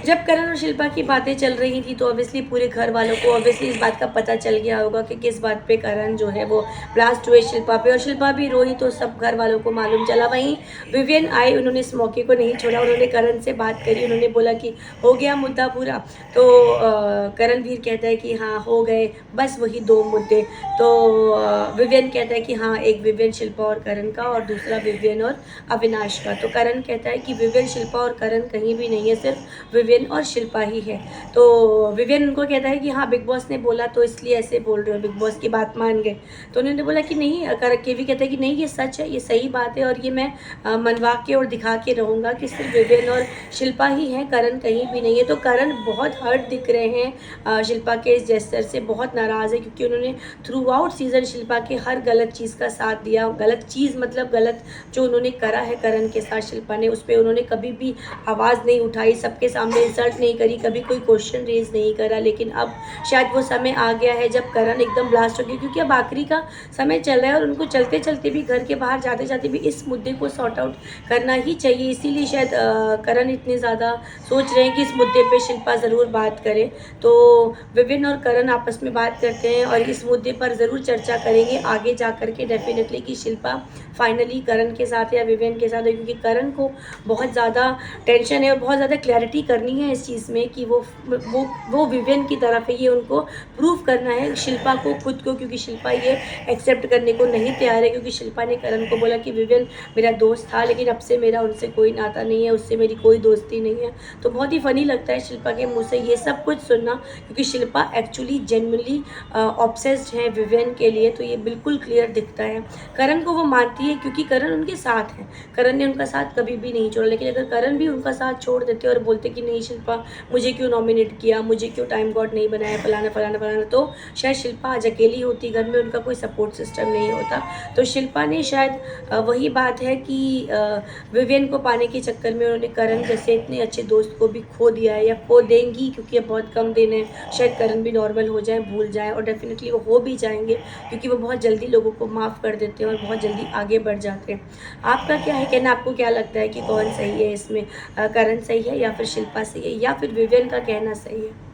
जब करण और शिल्पा की बातें चल रही थी तो ऑब्वियसली पूरे घर वालों को ऑब्वियसली इस बात का पता चल गया होगा कि किस बात पे करण जो है वो ब्लास्ट हुए शिल्पा पे, और शिल्पा भी रोई तो सब घर वालों को मालूम चला। वहीं विवियन आई, उन्होंने इस मौके को नहीं छोड़ा, उन्होंने करण से बात करी, उन्होंने बोला कि हो गया मुद्दा पूरा। तो करणवीर कहता है कि हाँ हो गए, बस वही 2 मुद्दे। तो विवियन कहता है कि हाँ, एक विवियन शिल्पा और करण का और दूसरा विवियन और अविनाश का। तो करण कहता है कि विवियन शिल्पा और करण कहीं भी नहीं है, सिर्फ विवियन और शिल्पा ही है। तो विवियन उनको कहता है कि हाँ बिग बॉस ने बोला तो इसलिए ऐसे बोल रहे हो, बिग बॉस की बात मान गए। तो उन्होंने बोला कि नहीं, केवी कहता है कि नहीं ये सच है, ये सही बात है, और ये मैं मनवा के और दिखा के रहूँगा कि सिर्फ विवियन और शिल्पा ही हैं, करण कहीं भी नहीं है। तो करण बहुत हर्ट दिख रहे हैं शिल्पा के इस जेस्चर से, बहुत नाराज़ है, क्योंकि उन्होंने थ्रू आउट सीजन शिल्पा के हर गलत चीज़ का साथ दिया। गलत चीज़ मतलब गलत जो उन्होंने करा है करण के साथ शिल्पा ने, उस पर उन्होंने कभी भी आवाज़ नहीं उठाई, सबके सामने इंसल्ट नहीं करी, कभी कोई क्वेश्चन रेज नहीं करा। लेकिन अब शायद वो समय आ गया है जब करण एकदम ब्लास्ट हो गया, क्योंकि अब आखिरी का समय चल रहा है और उनको चलते चलते भी, घर के बाहर जाते जाते भी इस मुद्दे को सॉर्ट आउट करना ही चाहिए। इसीलिए शायद करण इतने ज़्यादा सोच रहे हैं कि इस मुद्दे पे शिल्पा ज़रूर बात करे। तो विविन और करण आपस में बात करते हैं और इस मुद्दे पर ज़रूर चर्चा करेंगे आगे जा करके डेफिनेटली, कि शिल्पा फाइनली करण के साथ या विवियन के साथ है, क्योंकि करण को बहुत ज़्यादा टेंशन है और बहुत ज़्यादा क्लैरिटी करनी है इस चीज़ में कि वो विवियन की तरफ है, ये उनको प्रूव करना है शिल्पा को खुद को, क्योंकि शिल्पा ये एक्सेप्ट करने को नहीं तैयार है। क्योंकि शिल्पा ने करण को बोला कि विवियन मेरा दोस्त था, लेकिन अब से मेरा उनसे कोई नाता नहीं है, उससे मेरी कोई दोस्ती नहीं है। तो बहुत ही फ़नी लगता है शिल्पा के मुँह से ये सब कुछ सुनना, क्योंकि शिल्पा एक्चुअली जेन्युइनली ऑब्सेस्ड है विवियन के लिए, तो ये बिल्कुल क्लियर दिखता है। करण को वो मानती है क्योंकि करण उनके साथ है, करण ने उनका साथ कभी भी नहीं छोड़ा। लेकिन अगर करण भी उनका साथ छोड़ देते और बोलते कि नहीं शिल्पा मुझे क्यों नॉमिनेट किया, मुझे क्यों टाइम गॉड नहीं बनाया, फलाना फलाना फलाना, तो शायद शिल्पा आज अकेली होती, घर में उनका कोई सपोर्ट सिस्टम नहीं होता। तो शिल्पा ने शायद वही बात है कि विवियन को पाने के चक्कर में उन्होंने करण जैसे इतने अच्छे दोस्त को भी खो दिया है, या खो देंगी, क्योंकि अब बहुत कम दिन है। शायद करण भी नॉर्मल हो जाए, भूल जाए, और डेफिनेटली वो हो भी जाएंगे, क्योंकि वो बहुत जल्दी लोगों को माफ़ कर देते हैं और बहुत जल्दी आगे बढ़ जाते हैं। आपका क्या है कहना, आपको क्या लगता है कि कौन सही है इसमें, करण सही है या फिर शिल्पा सही है या फिर विवियन का कहना सही है?